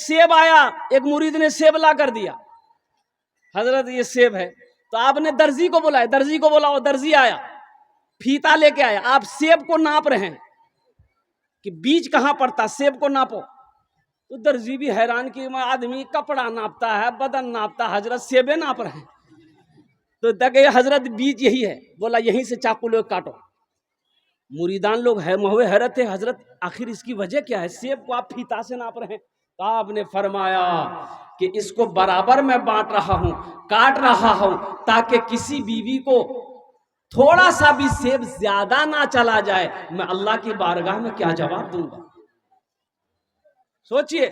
सेब आया, एक मुरीद ने सेब ला कर दिया, हजरत ये सेब है। तो आपने दर्जी को बुलाया, दर्जी को बुलाओ, दर्जी आया, फीता लेके आया, आप सेब को नाप रहे हैं कि बीज कहां पड़ता, सेब को नापो। तो दर्जी भी हैरान कि आदमी कपड़ा नापता है, बदन नापता, हजरत सेबे नाप रहे हैं। तो देखे हजरत बीज यही है, बोला यहीं से चाकू लो काटो। मुरीदान लोग है महुए हैरत है, हजरत आखिर इसकी वजह क्या है, सेब को आप फीता से नाप रहे हैं। तो आपने फरमाया कि इसको बराबर मैं बांट रहा हूं, काट रहा हूं, ताकि किसी बीवी को थोड़ा सा भी सेब ज्यादा ना चला जाए, मैं अल्लाह की बारगाह में क्या जवाब दूंगा। सोचिए,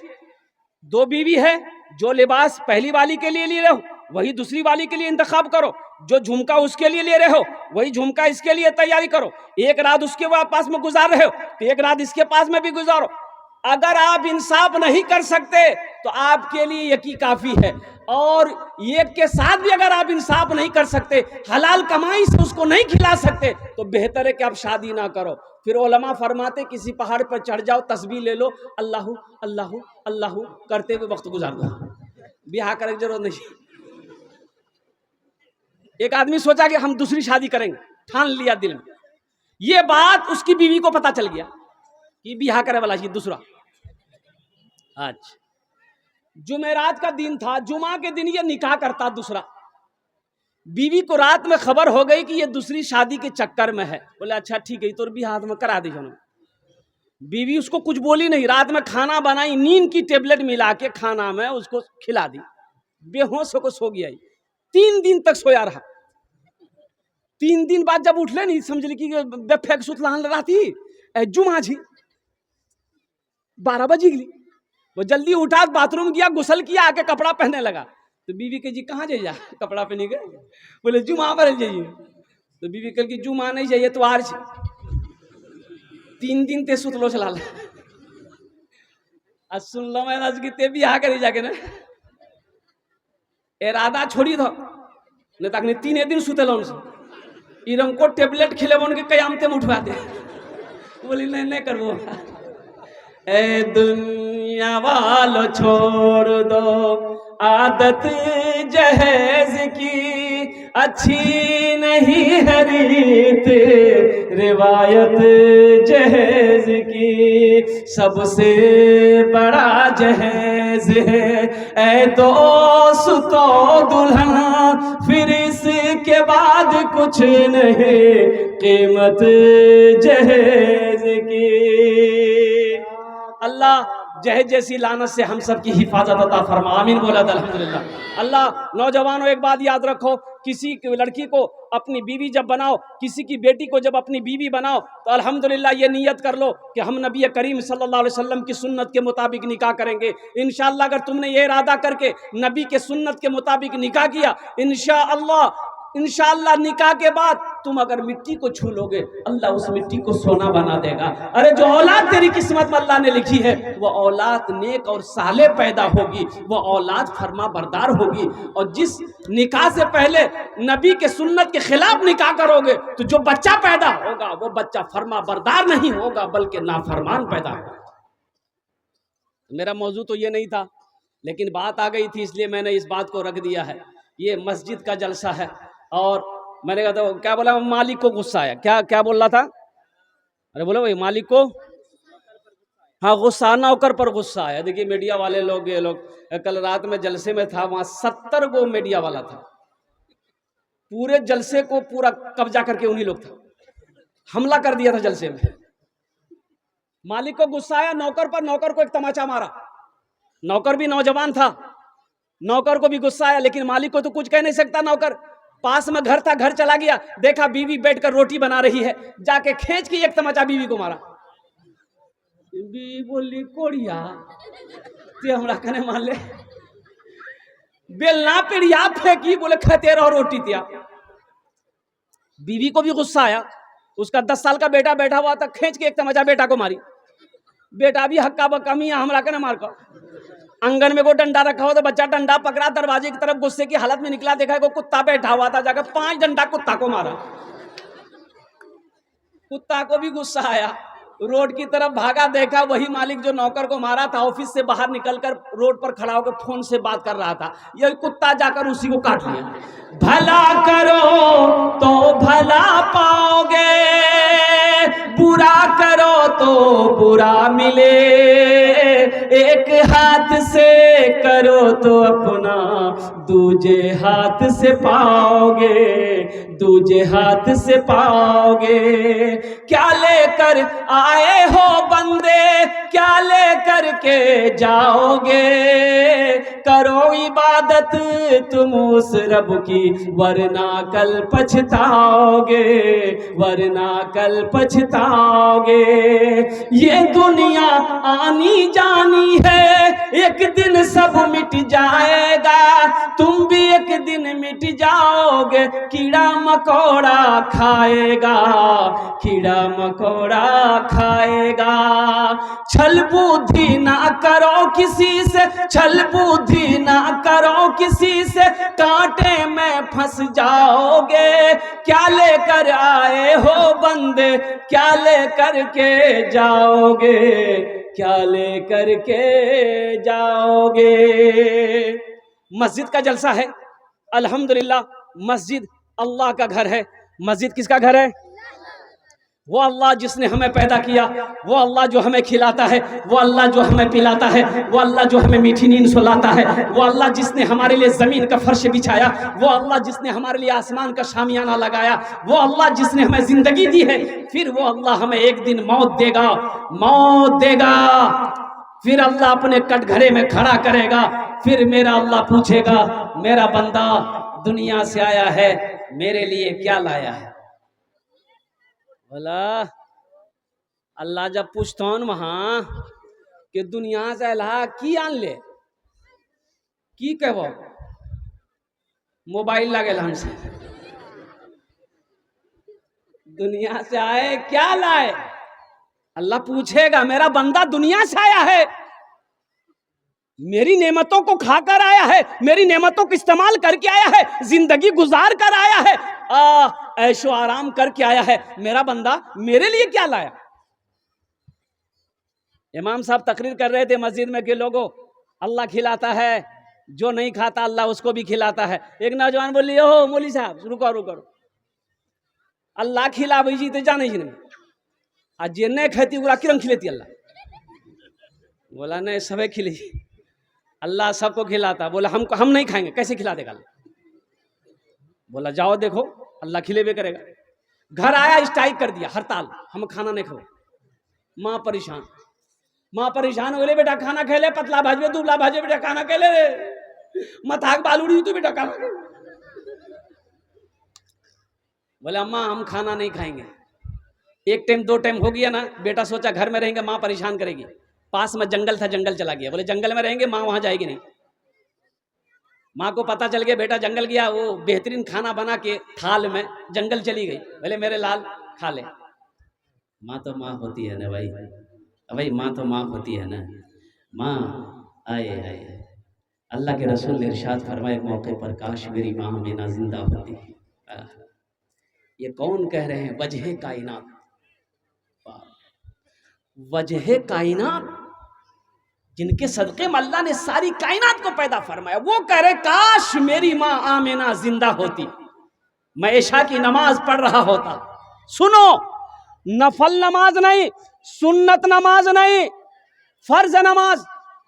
दो बीवी है, जो लिबास पहली वाली के लिए ले रहे हो वही दूसरी वाली के लिए इंतखाब करो, जो झुमका उसके लिए ले रहे हो वही झुमका इसके लिए तैयारी करो, एक रात उसके पास में गुजार रहे हो तो एक रात इसके पास में भी गुजारो। अगर आप इंसाफ नहीं कर सकते तो आपके लिए यकी काफी है, और एक के साथ भी अगर आप इंसाफ नहीं कर सकते, हलाल कमाई से उसको नहीं खिला सकते, तो बेहतर है कि आप शादी ना करो। फिर उलमा फरमाते किसी पहाड़ पर चढ़ जाओ, तस्बीह ले लो, अल्लाहू अल्लाहू अल्लाहू करते हुए वक्त गुजार दो, ब्याह करने की जरूरत नहीं। एक आदमी सोचा कि हम दूसरी शादी करेंगे, ठान लिया दिल में, ये बात उसकी बीवी को पता चल गया कि ब्याह करे वाला दूसरा। अच्छा, जुमेरात का दिन था, जुमा के दिन ये निकाह करता दूसरा। बीवी को रात में खबर हो गई कि ये दूसरी शादी के चक्कर में है। बोले अच्छा ठीक है, तो भी हाथ में करा दी। बीवी उसको कुछ बोली नहीं, रात में खाना बनाई, नींद की टेबलेट मिला के खाना में उसको खिला दी, बेहोश होकर सो गया। 3 दिन तक सोया रहा। 3 दिन बाद जब उठले नहीं, समझ ली कि बेफेक सुत लहान रहती जुमा जी 12 बजे गई। वो जल्दी उठा, बाथरूम गया, गुसल किया, आके कपड़ा पहनने लगा। तो बीवी के जी कहाँ जाइए, कपड़ा पहने गए, बोले जुमा पर जाइए। तो बीवी कल की जुमा नहीं जाइए तो आज 3 दिन ते सुतलो चला आज सुन लो मैं आज की ते भी आ कर जाके ना इरादा छोड़ी दो नहीं तक 3 दिन सुतेलो उनसे इरम को टेबलेट खिले उनके कयामते में उठवा दे। बोली नहीं करबो। ए दुनिया वालों छोड़ दो आदत जहेज की, अच्छी नहीं है रीत रिवायत जहेज की, सबसे बड़ा जहेज है ए दोस्तों दुल्हन, फिर इसके बाद कुछ नहीं कीमत जहेज की। अल्लाह जहेज जैसी लानत से हम सब की हिफाजत अता फरमा, आमीन बोला अल्हम्दुलिल्लाह। अल्लाह नौजवानों एक बात याद रखो, किसी लड़की को अपनी बीवी जब बनाओ, किसी की बेटी को जब अपनी बीवी बनाओ तो अल्हम्दुलिल्लाह ये नियत कर लो कि हम नबी करीम सल्लल्लाहु अलैहि वसल्लम की सुन्नत के मुताबिक निकाह करेंगे। इंशाअल्लाह अगर तुमने ये इरादा करके नबी के सुन्नत के मुताबिक निकाह किया, इंशाअल्लाह निकाह के बाद तुम अगर मिट्टी को छू लोगे, अल्लाह उस मिट्टी को सोना बना देगा। अरे जो औलाद तेरी किस्मत में अल्लाह ने लिखी है वो औलाद नेक और साले पैदा होगी, वो औलाद फरमा बरदार होगी। और जिस निकाह से पहले नबी के सुन्नत के खिलाफ निकाह करोगे तो जो बच्चा पैदा होगा वो बच्चा फरमा बरदार नहीं होगा बल्कि नाफरमान पैदा होगा। मेरा मौजू तो ये नहीं था, लेकिन बात आ गई थी इसलिए मैंने इस बात को रख दिया है। ये मस्जिद का जलसा है और मैंने कहा तो क्या बोला, मालिक को गुस्सा आया। क्या बोल रहा था? अरे बोलो भाई, मालिक को हाँ गुस्सा, नौकर पर गुस्सा आया। देखिए मीडिया वाले लोग, ये लोग, कल रात में जलसे में था, वहां 70 गो मीडिया वाला था, पूरे जलसे को पूरा कब्जा करके उन्हीं लोग था, हमला कर दिया था जलसे में। मालिक को गुस्सा आया नौकर पर, नौकर को एक तमाचा मारा। नौकर भी नौजवान था, नौकर को भी गुस्सा आया, लेकिन मालिक को तो कुछ कह नहीं सकता। नौकर पास में घर था, घर चला गया, देखा बीवी बैठकर रोटी बना रही है, जाके खींच के एक तमाचा बीवी को मारा। बीवी बोली कोड़िया ते हमरा कने मान ले, बेलना पेड़िया फेंकी, बोले खाते रहो रोटी तिया। बीवी को भी गुस्सा आया, उसका 10 साल का बेटा बैठा हुआ था, खींच के एक तमाचा बेटा को मारी। बेटा भी हक्का बक्का मियां हमरा कने मार कर। आंगन में को डंडा रखा हुआ था, बच्चा डंडा पकड़ा, दरवाजे की तरफ गुस्से की हालत में निकला, देखा को कुत्ता बैठा हुआ था, जाकर 5 डंडा कुत्ता को मारा। कुत्ता को भी गुस्सा आया, रोड की तरफ भागा, देखा वही मालिक जो नौकर को मारा था ऑफिस से बाहर निकलकर रोड पर खड़ा होकर फोन से बात कर रहा था। ये कुत्ता जाकर उसी को काट लिया। भला करो तो भला पाओगे, बुरा करो तो बुरा मिले, एक हाथ से करो तो अपना दूजे हाथ से पाओगे, दूजे हाथ से पाओगे। क्या लेकर आए हो बंदे, क्या लेकर के जाओगे, करो इबादत तुम उस रब की, वरना कल पछताओगे, वरना कल पछताओगे। ये दुनिया आनी जानी है, एक दिन सब मिट जाएगा, तुम भी एक दिन मिट जाओगे। कीड़ा मकोड़ा खाएगा, कीड़ा मकोड़ा खाएगा। छल बुद्धि ना करो किसी से, छल बुद्धि ना करो किसी से, कांटे में फंस जाओगे। क्या लेकर आए हो बंदे, क्या लेकर के जाओगे, क्या लेकर के जाओगे। मस्जिद का जलसा है, अल्हम्दुलिल्लाह। मस्जिद अल्लाह का घर है। मस्जिद किसका घर है? वो अल्लाह जिसने हमें पैदा किया, वो अल्लाह जो हमें खिलाता है, वो अल्लाह जो हमें पिलाता है, वो अल्लाह जो हमें मीठी नींद सुलाता है, वो अल्लाह जिसने हमारे लिए ज़मीन का फर्श बिछाया, वो अल्लाह जिसने हमारे लिए आसमान का शामियाना लगाया, वो अल्लाह जिसने हमें ज़िंदगी दी है। फिर वो अल्लाह हमें एक दिन मौत देगा, मौत देगा। फिर अल्लाह अपने कटघरे में खड़ा करेगा। फिर मेरा अल्लाह पूछेगा, मेरा बंदा दुनिया से आया है, मेरे लिए क्या लाया है? बोला अल्लाह जब पूछतौन वहां कि दुनिया से अल्लाह की आन ले, की कहबो? मोबाइल लगे हमसे, दुनिया से आए क्या लाए? अल्लाह पूछेगा, मेरा बंदा दुनिया से आया है, मेरी नेमतों को खाकर आया है, मेरी नेमतों को इस्तेमाल करके आया है, जिंदगी गुजार कर आया है, ऐशो आराम करके आया है। मेरा बंदा मेरे लिए क्या लाया? इमाम साहब तकरीर कर रहे थे मस्जिद में कि लोगों, अल्लाह खिलाता है, जो नहीं खाता अल्लाह उसको भी खिलाता है। एक नौजवान बोली, ओ मौली साहब रुको रुको, अल्लाह खिला जी तो जाने ही नहीं, आज जे नहीं खाती पूरा किरम खिलेती अल्लाह? बोला नहीं, सबे खिले, अल्लाह सबको खिलाता। बोला हम नहीं खाएंगे, कैसे खिला देगा अल्लाह? बोला जाओ देखो, अल्लाह खिलेबे करेगा। घर आया, स्ट्राइक कर दिया, हड़ताल, हम खाना नहीं खाओ। माँ परेशान, माँ परेशान हो ले, बेटा खाना खेले, पतला भाजवे दुबला भाजवे, बेटा खाना खेले, मथाक बालूड़ी तू, बेटा खाना खेले। बोले अम्मा हम खाना नहीं खाएंगे। एक टाइम दो टाइम हो गया ना, बेटा सोचा घर में रहेंगे माँ परेशान करेगी, पास में जंगल था, जंगल चला गया। बोले जंगल में रहेंगे, माँ वहां जाएगी नहीं। माँ को पता चल गया, बेटा जंगल गया, वो बेहतरीन खाना बना के थाल में जंगल चली गई। बोले मेरे लाल खा ले। माँ तो माँ होती है ना भाई, भाई माँ तो माँ होती है ना। माँ आए आए, अल्लाह के रसूल ने इरशाद फरमाए मौके पर, काश मेरी माँ मीना जिंदा होती। ये कौन कह रहे हैं? वजह कायनात, वजह कायनात, जिनके सदक़े में अल्लाह ने सारी कायनात को पैदा फरमाया, वो कह रहे काश मेरी माँ आमिना जिंदा होती, मैं इशा की नमाज पढ़ रहा होता। सुनो, नफल नमाज नहीं, सुन्नत नमाज नहीं, फर्ज नमाज,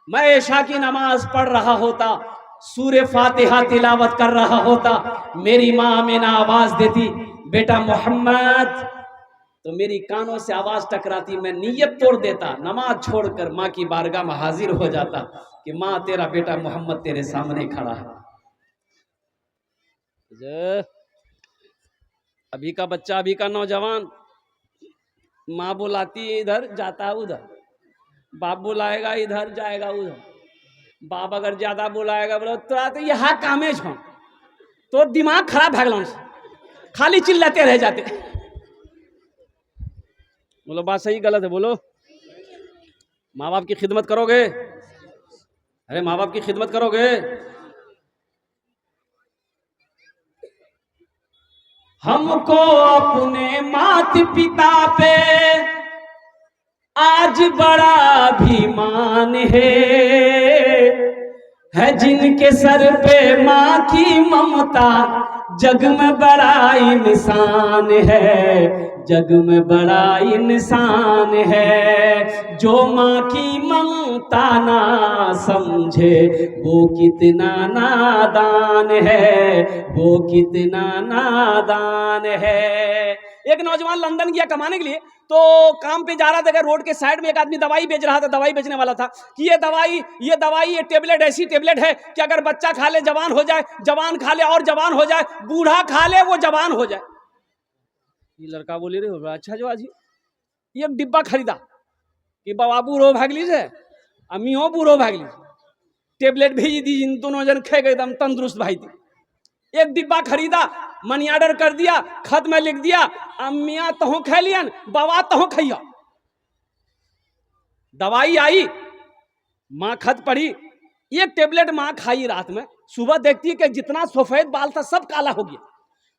मैं इशा की नमाज पढ़ रहा होता, सूरे फातिहा तिलावत कर रहा होता, मेरी माँ आमिना आवाज देती बेटा मोहम्मद, तो मेरी कानों से आवाज टकराती, मैं नीयत तोड़ देता, नमाज छोड़कर माँ की बारगाह में हाजिर हो जाता कि माँ तेरा बेटा मोहम्मद तेरे सामने खड़ा है। अभी का बच्चा, अभी का नौजवान, माँ बुलाती है इधर जाता है उधर, बाप बुलाएगा इधर जाएगा उधर, बाप अगर ज्यादा बुलाएगा बोलो तो यहाँ कामे छो, तो दिमाग खराब है, खाली चिल्लाते रह जाते। बोलो बात सही गलत है? बोलो। माँ बाप की खिदमत करोगे? अरे माँ बाप की खिदमत करोगे? हमको अपने माता पिता पे आज बड़ा अभिमान है जिनके सर पे माँ की ममता, जग में बड़ा इंसान है, जग में बड़ा इंसान है। जो माँ की ममता ना समझे वो कितना नादान है, वो कितना नादान है। एक नौजवान लंदन गया कमाने के लिए, तो काम पे जा रहा था, रोड के साइड में एक आदमी दवाई बेच रहा था, दवाई बेचने वाला था कि ये दवाई ये टेबलेट ऐसी टेबलेट है कि अगर बच्चा खा ले जवान हो जाए, जवान खा ले और जवान हो जाए, बूढ़ा खा ले वो जवान हो जाए। ये लड़का बोले रे अच्छा जो आज ये डिब्बा खरीदा कि बाबा बूढ़ो भाग लीजिए, अम्मी हो बूढ़ो भाग लीजिए, टेबलेट भेजी दी, इन दोनों जन खे गए एकदम तंदुरुस्त भाई थी। एक डिब्बा खरीदा, मनी ऑर्डर कर दिया, खत में लिख दिया, अम्मिया तहो खा लियन, बाबा तहो खैया। दवाई आई, माँ खत पढ़ी, एक टेबलेट माँ खाई रात में, सुबह देखती है कि जितना सफेद बाल था सब काला हो गया,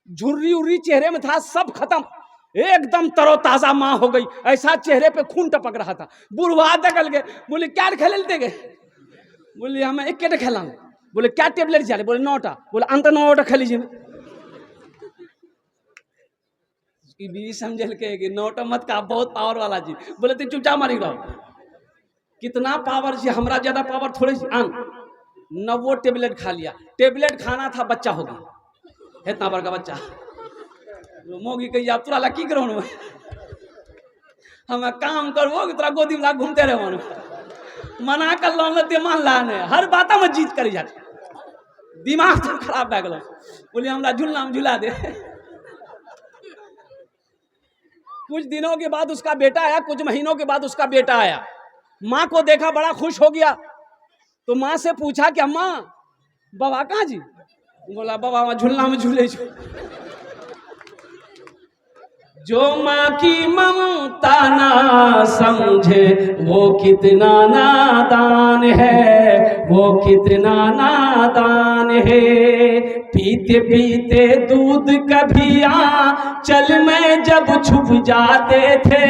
झुर्री उर्री चेहरे में था सब खत्म, एकदम तरोताजा माँ हो गई, ऐसा चेहरे पे खून टपक रहा था। बुढ़वा दकल गए, बोले क्या खेलते गए, बोले हमें एक केटे खेला, बोले क्या टेबलेट जा रहे, बोले 9टा, बोले अंत 9टा खा लीजिए। उसकी बीवी समझल के कि 9टा मत का बहुत पावर वाला जी, बोले तुम चुपचाप मारी रहो, कितना पावर जी, हमरा ज्यादा पावर थोड़ी सी आन। 9 टेबलेट खा लिया, टेबलेट खाना था, बच्चा हो गया, इतना बड़का बच्चा। मोगी कही आप तुरा की करो हम काम करबो तोरा गोदी में घूमते रहो, मना कर लो मान लाने, हर बात में जीत कर जाते, दिमाग तो खराब भए गेलो। बोले हमरा झूलना में झूला दे। कुछ दिनों के बाद उसका बेटा आया, कुछ महीनों के बाद उसका बेटा आया, माँ को देखा बड़ा खुश हो गया, तो माँ से पूछा कि अम्मा बाबा कहाँ जी, बोला बाबा झूलना में झूले। जो माँ की ममता ना समझे वो कितना नादान है, वो कितना नादान है। पीते पीते दूध कभी चल में जब छुप जाते थे।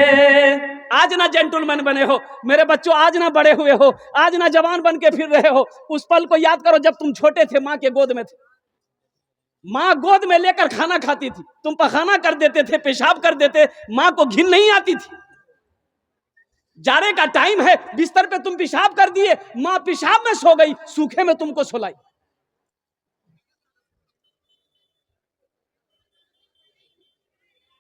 आज ना जेंटलमैन बने हो मेरे बच्चों, आज ना बड़े हुए हो, आज ना जवान बन के फिर रहे हो। उस पल को याद करो जब तुम छोटे थे, माँ के गोद में थे, माँ गोद में लेकर खाना खाती थी, तुम पखाना कर देते थे, पेशाब कर देते, माँ को घिन नहीं आती थी। जाड़े का टाइम है, बिस्तर पे तुम पेशाब कर दिए, माँ पेशाब में सो गई, सूखे में तुमको सुलाई।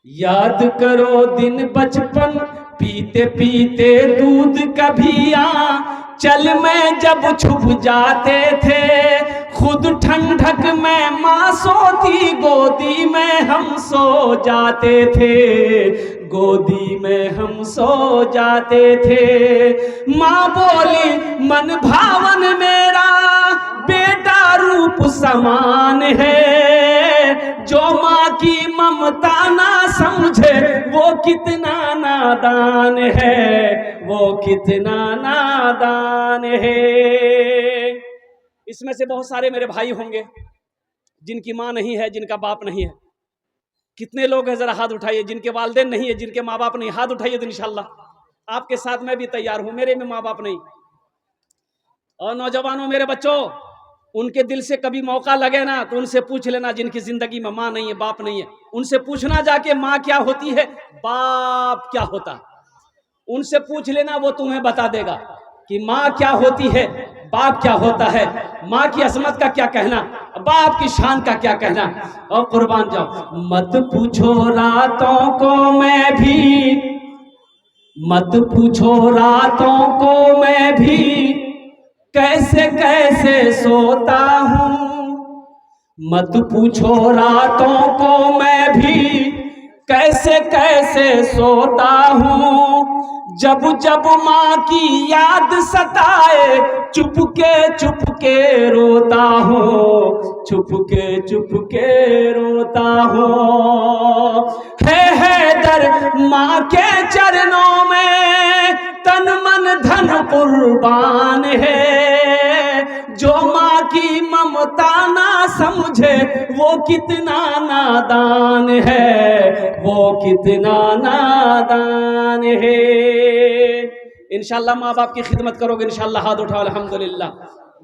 याद करो दिन बचपन, पीते पीते दूध कभी चल में जब छुप जाते थे। खुद ठंडक में माँ सोती, गोदी में हम सो जाते थे, गोदी में हम सो जाते थे। माँ बोली मन भावन मेरा बेटा रूप समान है। जो माँ की ममता ना समझे वो कितना नादान है, वो कितना नादान है। इसमें से बहुत सारे मेरे भाई होंगे जिनकी माँ नहीं है, जिनका बाप नहीं है। कितने लोग हैं जरा हाथ उठाइए जिनके वालिदैन नहीं है, जिनके माँ बाप नहीं, हाथ उठाइए तो इंशाल्लाह आपके साथ मैं भी तैयार हूं। मेरे में माँ बाप नहीं। और नौजवानों, मेरे बच्चों, उनके दिल से कभी मौका लगे ना तो उनसे पूछ लेना जिनकी जिंदगी में माँ नहीं है, बाप नहीं है, उनसे पूछना जाके माँ क्या होती है, बाप क्या होता है। उनसे पूछ लेना, वो तुम्हें बता देगा कि माँ क्या होती है, बाप क्या होता है, माँ की अजमत का क्या कहना, बाप की शान का क्या कहना। और कुर्बान जाओ, मत पूछो रातों को मैं भी, मत पूछो रातों को मैं भी कैसे कैसे सोता हूँ। मत पूछो रातों को मैं भी कैसे कैसे सोता हूँ। जब जब माँ की याद सताए चुपके रोता हूँ, चुपके रोता हूँ। है दर माँ के चरणों में तन मन धन कुर्बान है। जो माँ की ममता ना समझे वो कितना नादान है, वो कितना नादान है। इंशाल्लाह माँ बाप की खिदमत करोगे, इंशाल्लाह हाथ उठाओ अल्हम्दुलिल्लाह।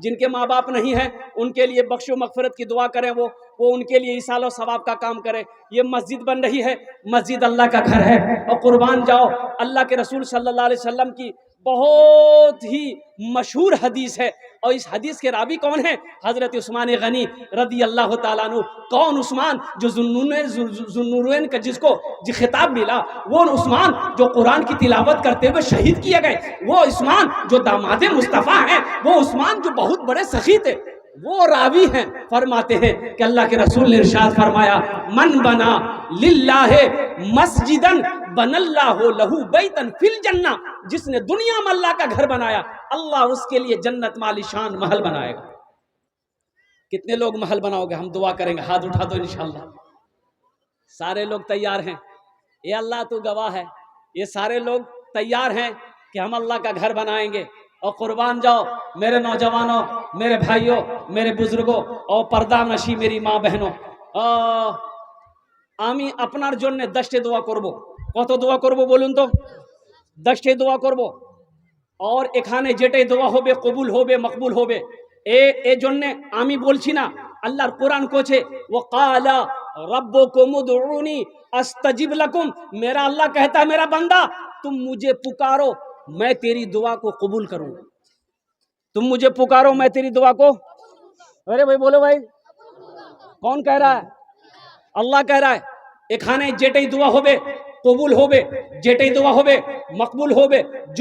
जिनके माँ बाप नहीं है उनके लिए बख्शो मगफिरत की दुआ करें, वो उनके लिए ईसाल और सवाब का काम करें। ये मस्जिद बन रही है, मस्जिद अल्लाह का घर है, और कुर्बान जाओ, अल्लाह के रसूल सल्लल्लाहु अलैहि वसल्लम की बहुत ही मशहूर हदीस है, और इस हदीस के रावी कौन है? हजरत उस्मान गनी रदी अल्लाह ताला अन्हु। कौन उस्मान? जो जुन्नूरैन का जिसको जो खिताब मिला, वो उस्मान जो कुरान की तिलावत करते हुए शहीद किए गए, वो उस्मान जो दामाद मुस्तफ़ा हैं, वो उस्मान जो बहुत बड़े सखी थे, वो रावी हैं। फरमाते हैं कि अल्लाह के रसूल ने इरशाद फरमाया, मन बना लिल्लाहि मस्जिदन बनल्लाहु लहू बैतन फिल जन्ना। जिसने दुनिया में अल्लाह का घर बनाया, अल्लाह उसके लिए जन्नत में आलीशान महल बनाएगा। कितने लोग महल बनाओगे? हम दुआ करेंगे, हाथ उठा दो इंशाल्लाह। सारे लोग तैयार हैं? ये अल्लाह तू गवाह है, ये सारे लोग तैयार हैं कि हम अल्लाह का घर बनाएंगे। और कुर्बान जाओ मेरे नौजवानों, मेरे भाइयों, मेरे बुजुर्गों, और पर्दा नशी मेरी माँ बहनों, আমি আপনার জন্য 10টি দোয়া করব। কত দোয়া করব বলুন তো? 10টি দোয়া করব। और এখানে যেটাই দোয়া হবে কবুল হবে, মকবুল হবে। এ জন্য আমি বলছি না, আল্লাহর কোরআন কোছে ওয়াকালা रब्बुकुम उदउनी अस्तजिब लकुम। मेरा अल्लाह कहता है, मेरा बंदा तुम मुझे पुकारो, मैं तेरी दुआ को कबूल करूंगा। तुम मुझे पुकारो, मैं तेरी दुआ को, अरे भाई बोलो भाई, कौन कह रहा है? अल्लाह कह रहा है। एखाने जेटाई दुआ होबे कबूल होबे, जेटाई दुआ होबे मकबूल होबे। जो